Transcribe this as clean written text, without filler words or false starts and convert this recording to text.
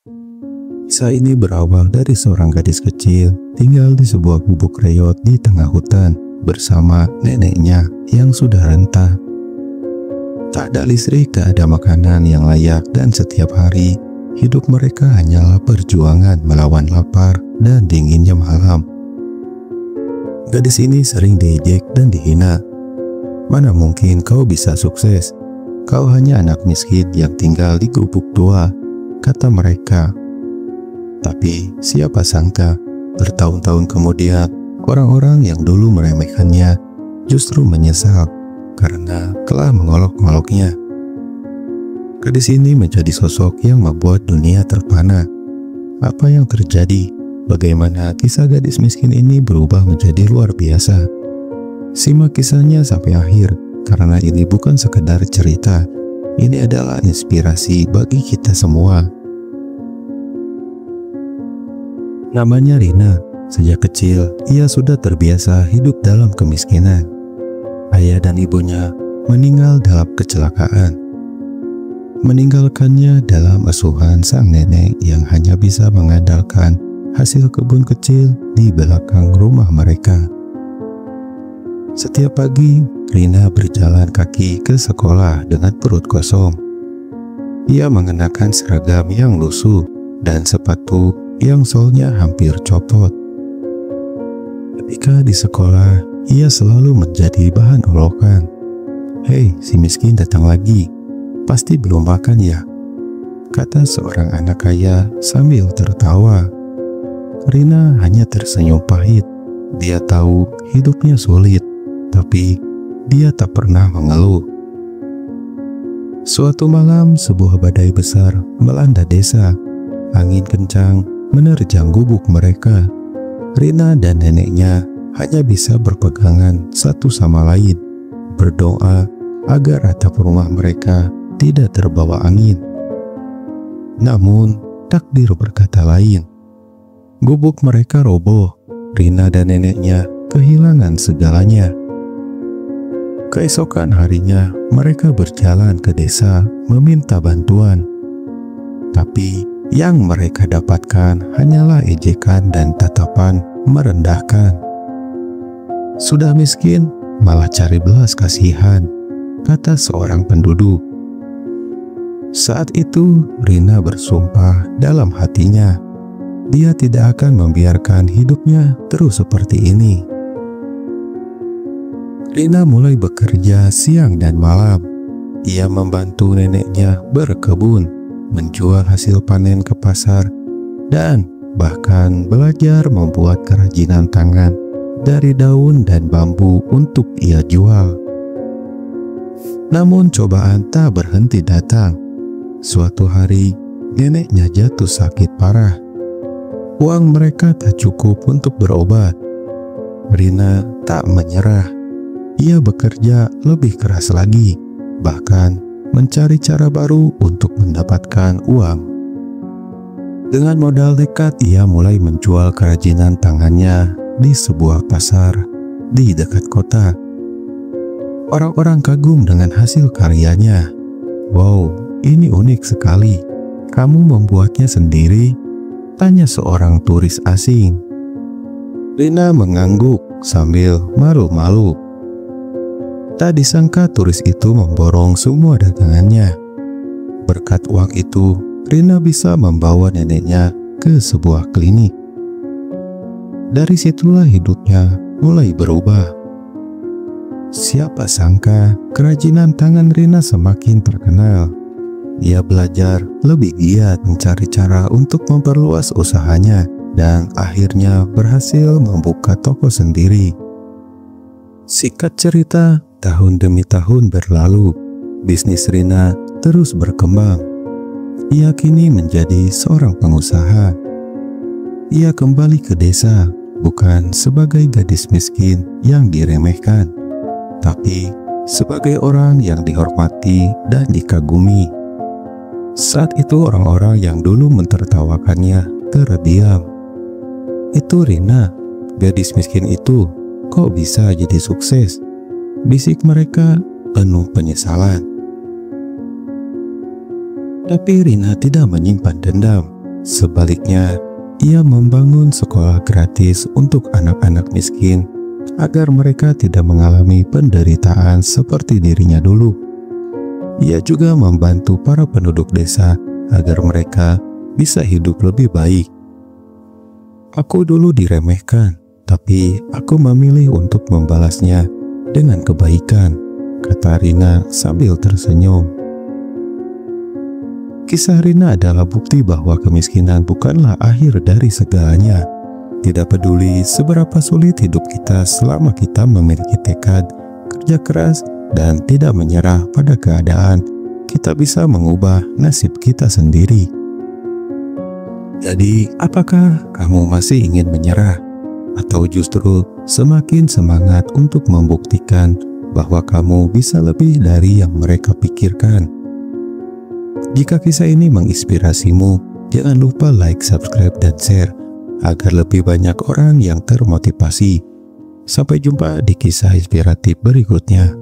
Kisah ini berawal dari seorang gadis kecil tinggal di sebuah gubuk reyot di tengah hutan bersama neneknya yang sudah renta. Tak ada listrik, tak ada makanan yang layak, dan setiap hari hidup mereka hanyalah perjuangan melawan lapar dan dinginnya malam. Gadis ini sering diejek dan dihina. Mana mungkin kau bisa sukses? Kau hanya anak miskin yang tinggal di gubuk tua, kata mereka. Tapi siapa sangka bertahun-tahun kemudian orang-orang yang dulu meremehkannya justru menyesal karena telah mengolok-oloknya. Gadis ini menjadi sosok yang membuat dunia terpana. Apa yang terjadi? Bagaimana kisah gadis miskin ini berubah menjadi luar biasa? Simak kisahnya sampai akhir, karena ini bukan sekedar cerita. Ini adalah inspirasi bagi kita semua. Namanya Rina. Sejak kecil, ia sudah terbiasa hidup dalam kemiskinan. Ayah dan ibunya meninggal dalam kecelakaan, meninggalkannya dalam asuhan sang nenek yang hanya bisa mengandalkan hasil kebun kecil di belakang rumah mereka. Setiap pagi, Rina berjalan kaki ke sekolah dengan perut kosong. Ia mengenakan seragam yang lusuh dan sepatu yang solnya hampir copot. Ketika di sekolah, ia selalu menjadi bahan olokan. "Hei, si miskin datang lagi. Pasti belum makan ya?" kata seorang anak kaya sambil tertawa. Rina hanya tersenyum pahit. Dia tahu hidupnya sulit, tapi dia tak pernah mengeluh. Suatu malam, sebuah badai besar melanda desa. Angin kencang menerjang gubuk mereka. Rina dan neneknya hanya bisa berpegangan satu sama lain, berdoa agar atap rumah mereka tidak terbawa angin. Namun, takdir berkata lain. Gubuk mereka roboh. Rina dan neneknya kehilangan segalanya. Keesokan harinya, mereka berjalan ke desa meminta bantuan. Tapi yang mereka dapatkan hanyalah ejekan dan tatapan merendahkan. "Sudah miskin, malah cari belas kasihan," kata seorang penduduk. Saat itu, Rina bersumpah dalam hatinya, dia tidak akan membiarkan hidupnya terus seperti ini. Rina mulai bekerja siang dan malam. Ia membantu neneknya berkebun, menjual hasil panen ke pasar, dan bahkan belajar membuat kerajinan tangan dari daun dan bambu untuk ia jual. Namun cobaan tak berhenti datang. Suatu hari, neneknya jatuh sakit parah. Uang mereka tak cukup untuk berobat. Rina tak menyerah. Ia bekerja lebih keras lagi, bahkan mencari cara baru untuk mendapatkan uang. Dengan modal nekat, ia mulai menjual kerajinan tangannya di sebuah pasar di dekat kota. Orang-orang kagum dengan hasil karyanya. "Wow, ini unik sekali. Kamu membuatnya sendiri?" tanya seorang turis asing. Rina mengangguk sambil malu-malu. Tak disangka turis itu memborong semua dagangannya. Berkat uang itu, Rina bisa membawa neneknya ke sebuah klinik. Dari situlah hidupnya mulai berubah. Siapa sangka kerajinan tangan Rina semakin terkenal. Ia belajar lebih giat mencari cara untuk memperluas usahanya dan akhirnya berhasil membuka toko sendiri. Singkat cerita, tahun demi tahun berlalu, bisnis Rina terus berkembang. Ia kini menjadi seorang pengusaha. Ia kembali ke desa bukan sebagai gadis miskin yang diremehkan, tapi sebagai orang yang dihormati dan dikagumi. Saat itu orang-orang yang dulu mentertawakannya terdiam. "Itu Rina, gadis miskin itu, kok bisa jadi sukses?" bisik mereka penuh penyesalan. Tapi Rina tidak menyimpan dendam. Sebaliknya, ia membangun sekolah gratis untuk anak-anak miskin agar mereka tidak mengalami penderitaan seperti dirinya dulu. Ia juga membantu para penduduk desa agar mereka bisa hidup lebih baik. Aku dulu diremehkan, tapi aku memilih untuk membalasnya dengan kebaikan, kata Rina sambil tersenyum. Kisah Rina adalah bukti bahwa kemiskinan bukanlah akhir dari segalanya. Tidak peduli seberapa sulit hidup kita, selama kita memiliki tekad, kerja keras, dan tidak menyerah pada keadaan, kita bisa mengubah nasib kita sendiri. Jadi, apakah kamu masih ingin menyerah? Atau justru semakin semangat untuk membuktikan bahwa kamu bisa lebih dari yang mereka pikirkan? Jika kisah ini menginspirasimu, jangan lupa like, subscribe, dan share agar lebih banyak orang yang termotivasi. Sampai jumpa di kisah inspiratif berikutnya.